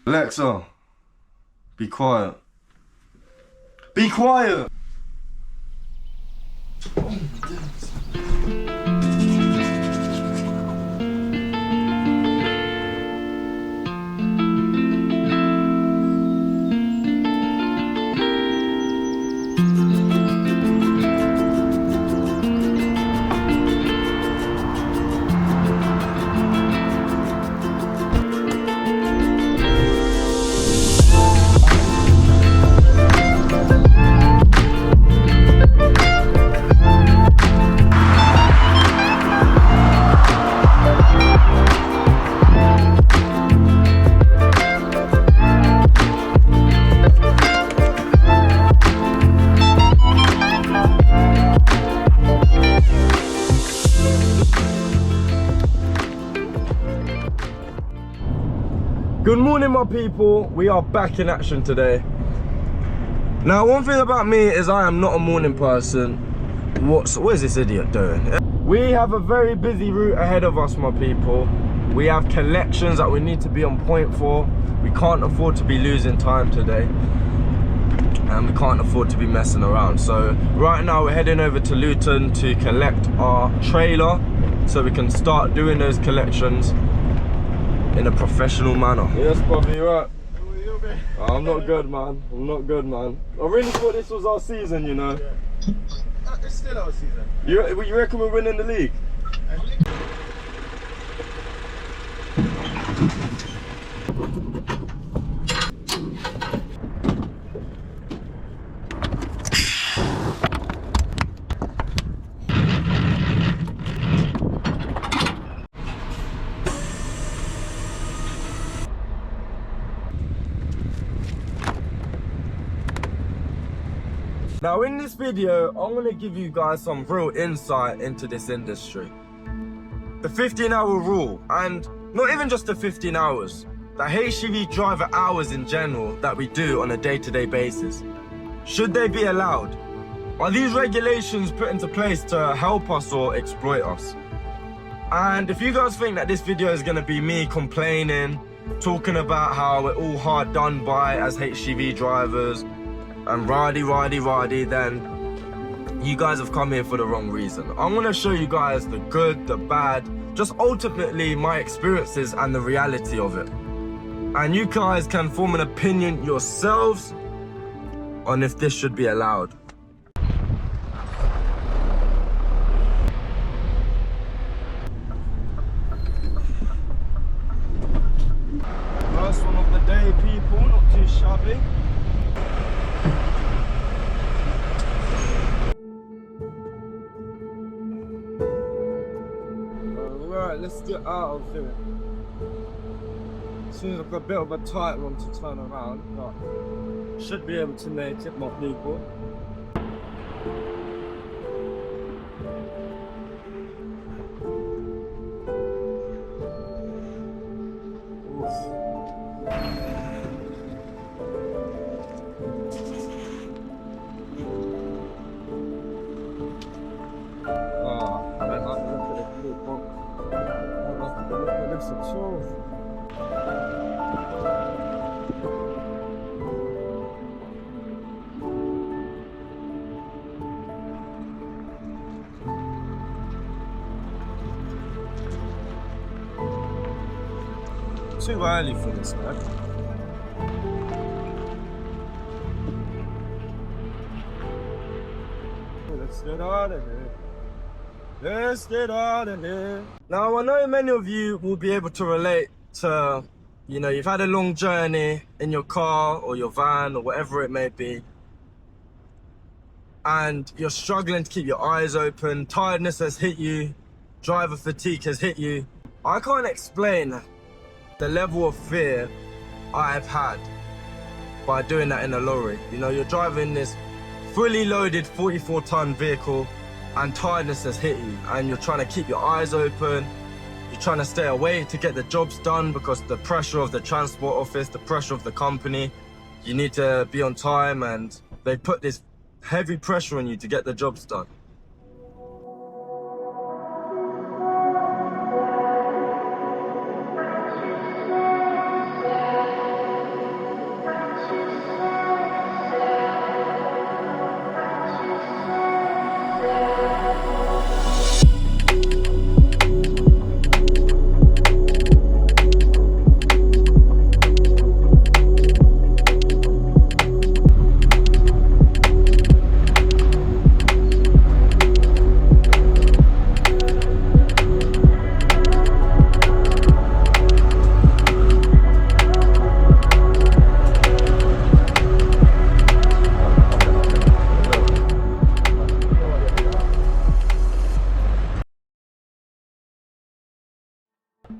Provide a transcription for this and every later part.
Alexa, be quiet. Be quiet! Oh my goodness. Good morning, my people. We are back in action today. Now, one thing about me is I am not a morning person. What is this idiot doing? We have a very busy route ahead of us, my people. We have collections that we need to be on point for. We can't afford to be losing time today. And we can't afford to be messing around. So right now we're heading over to Luton to collect our trailer so we can start doing those collections in a professional manner. Yes, Bobby, you right? Oh, I'm not good, man. I'm not good, man. I really thought this was our season, you know. Yeah. It's still our season. You reckon we're winning the league? Now in this video, I'm going to give you guys some real insight into this industry. The 15-hour rule, and not even just the 15 hours, the HGV driver hours in general that we do on a day-to-day basis. Should they be allowed? Are these regulations put into place to help us or exploit us? And if you guys think that this video is going to be me complaining, talking about how we're all hard done by as HGV drivers, and ridey, then you guys have come here for the wrong reason. I'm gonna show you guys the good, the bad, just ultimately my experiences and the reality of it. And you guys can form an opinion yourselves on if this should be allowed. First one of the day, people, not too shabby. Alright, let's get out of here. Seems like a bit of a tight one to turn around, but should be able to make it, my people. Too early for this, man. Let's get out of here. Let's get out of here. Now, I know many of you will be able to relate to, you know, you've had a long journey in your car or your van or whatever it may be, and you're struggling to keep your eyes open, tiredness has hit you, driver fatigue has hit you. I can't explain the level of fear I've had by doing that in a lorry. You know, you're driving this fully loaded 44-ton vehicle and tiredness has hit you and you're trying to keep your eyes open, you're trying to stay awake to get the jobs done because the pressure of the transport office, the pressure of the company, you need to be on time and they put this heavy pressure on you to get the jobs done.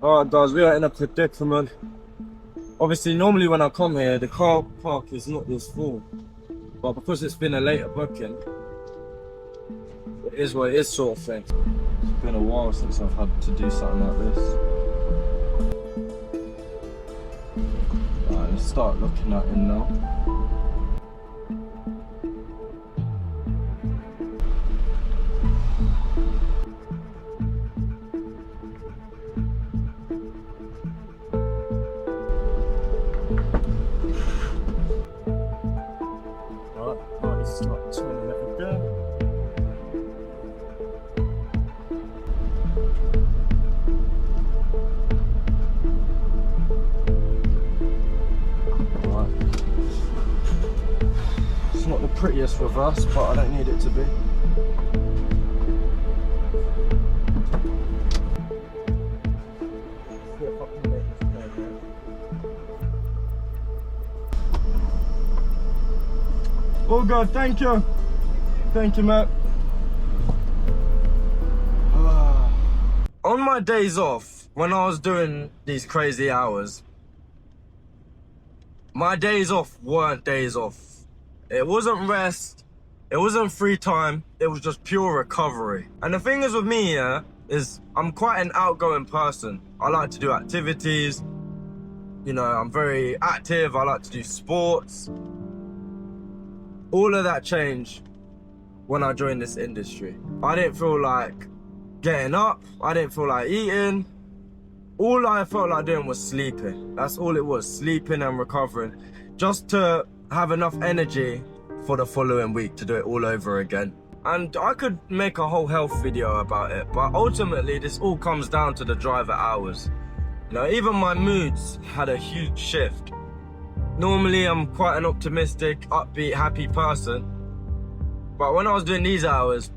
Alright guys, we are in a predicament. Obviously normally when I come here the car park is not this full, but because it's been a later booking, it is what it is, sort of thing. It's been a while since I've had to do something like this. Alright, let's start looking at it now. Start turning it again. Right. It's not the prettiest reverse, but I don't need it to be. See if I can make this better. Oh God, thank you. Thank you, Matt. On my days off, when I was doing these crazy hours, my days off weren't days off. It wasn't rest, it wasn't free time, it was just pure recovery. And the thing is with me here, is I'm quite an outgoing person. I like to do activities, you know, I'm very active, I like to do sports. All of that changed when I joined this industry. I didn't feel like getting up, I didn't feel like eating. All I felt like doing was sleeping. That's all it was, sleeping and recovering. Just to have enough energy for the following week to do it all over again. And I could make a whole health video about it, but ultimately this all comes down to the driver hours. You know, even my moods had a huge shift. Normally I'm quite an optimistic, upbeat, happy person. But when I was doing these hours,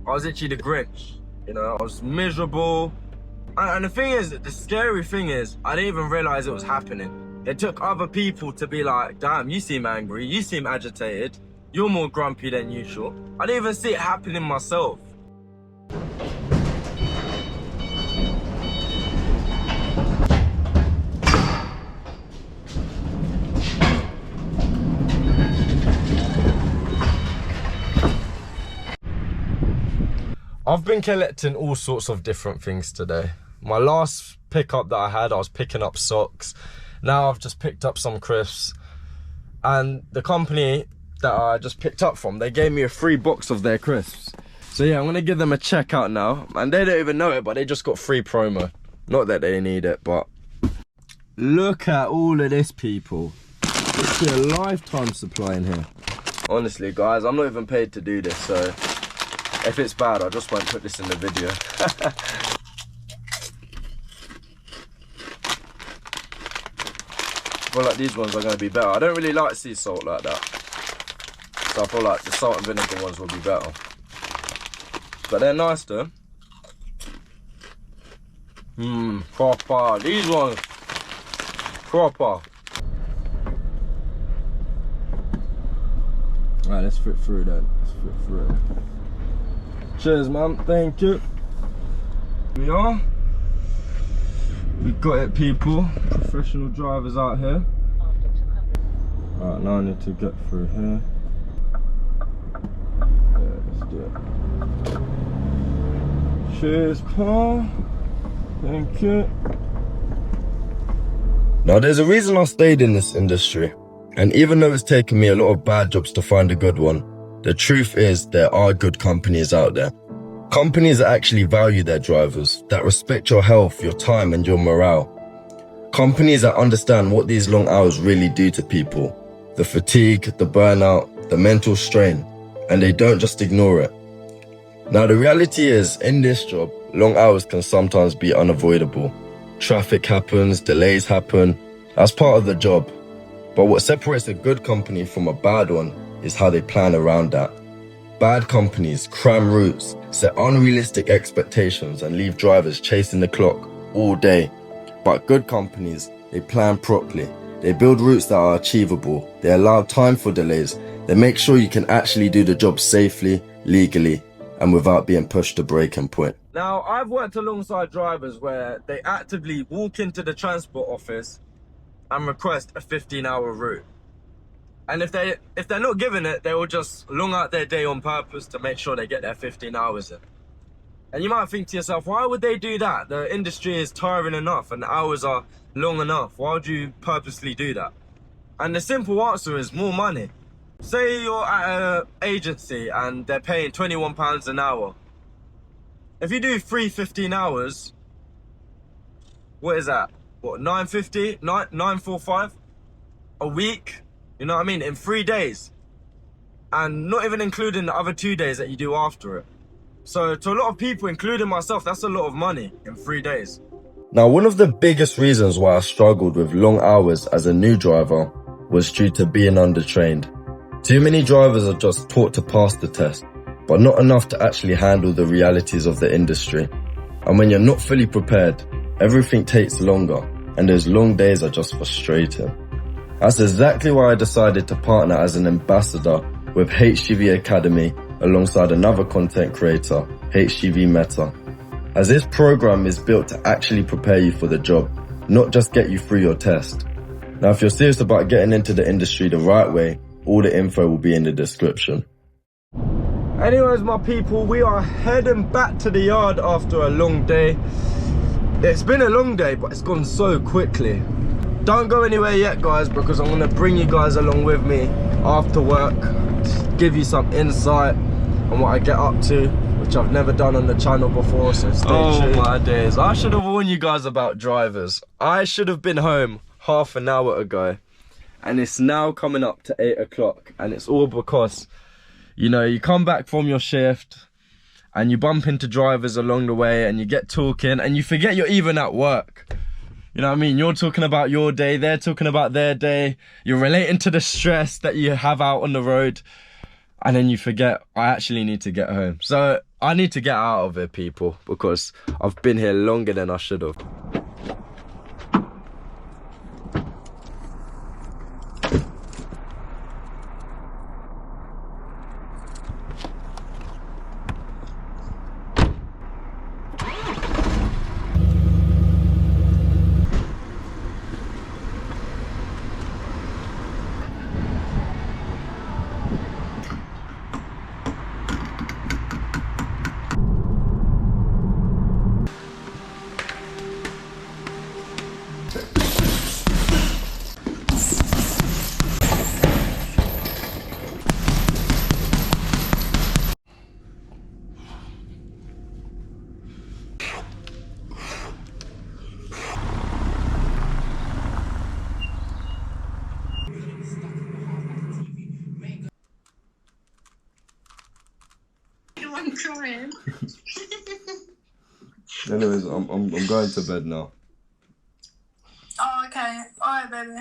I was actually the Grinch. You know, I was miserable. And the thing is, the scary thing is, I didn't even realize it was happening. It took other people to be like, damn, you seem angry, you seem agitated, you're more grumpy than usual. I didn't even see it happening myself. I've been collecting all sorts of different things today. My last pickup that I was picking up socks. Now I've just picked up some crisps. And the company that I just picked up from, they gave me a free box of their crisps. So yeah, I'm gonna give them a check out now. And they don't even know it, but they just got free promo. Not that they need it, but look at all of this, people. It's a lifetime supply in here. Honestly, guys, I'm not even paid to do this, so if it's bad, I just won't put this in the video. I feel like these ones are going to be better. I don't really like sea salt like that, so I feel like the salt and vinegar ones will be better. But they're nice though. Proper. These ones, proper. Alright, let's fit through then. Let's fit through. Cheers, man. Thank you. Here we are. We got it, people. Professional drivers out here. Alright, now I need to get through here. Yeah, let's do it. Cheers, Paul. Thank you. Now, there's a reason I stayed in this industry. And even though it's taken me a lot of bad jobs to find a good one, the truth is there are good companies out there. Companies that actually value their drivers, that respect your health, your time and your morale. Companies that understand what these long hours really do to people. The fatigue, the burnout, the mental strain, and they don't just ignore it. Now the reality is, in this job, long hours can sometimes be unavoidable. Traffic happens, delays happen, that's part of the job. But what separates a good company from a bad one is how they plan around that. Bad companies cram routes, set unrealistic expectations and leave drivers chasing the clock all day. But good companies, they plan properly. They build routes that are achievable. They allow time for delays. They make sure you can actually do the job safely, legally, and without being pushed to breaking point. Now, I've worked alongside drivers where they actively walk into the transport office and request a 15-hour route. And if they're not given it, they will just long out their day on purpose to make sure they get their 15 hours in. And you might think to yourself, why would they do that? The industry is tiring enough and the hours are long enough. Why would you purposely do that? And the simple answer is more money. Say you're at an agency and they're paying £21 an hour. If you do 15 hours, what is that? What, 950, 945 a week? You know what I mean? In 3 days. And not even including the other 2 days that you do after it. So to a lot of people, including myself, that's a lot of money in 3 days. Now, one of the biggest reasons why I struggled with long hours as a new driver was due to being undertrained. Too many drivers are just taught to pass the test, but not enough to actually handle the realities of the industry. And when you're not fully prepared, everything takes longer, and those long days are just frustrating. That's exactly why I decided to partner as an ambassador with HGV Academy alongside another content creator, HGV Meta, as this program is built to actually prepare you for the job, not just get you through your test. Now, if you're serious about getting into the industry the right way, all the info will be in the description. Anyways, my people, we are heading back to the yard after a long day. It's been a long day, but it's gone so quickly. Don't go anywhere yet, guys, because I'm going to bring you guys along with me after work, give you some insight on what I get up to, which I've never done on the channel before, so stay tuned. Oh my days, I should have warned you guys about drivers. I should have been home half an hour ago, and it's now coming up to 8 o'clock, and it's all because, you know, you come back from your shift and you bump into drivers along the way and you get talking and you forget you're even at work. You know what I mean? You're talking about your day, they're talking about their day, you're relating to the stress that you have out on the road, and then you forget, I actually need to get home. So I need to get out of here, people, because I've been here longer than I should have. I'm crying. Anyways, I'm going to bed now. Oh, okay. Alright, baby.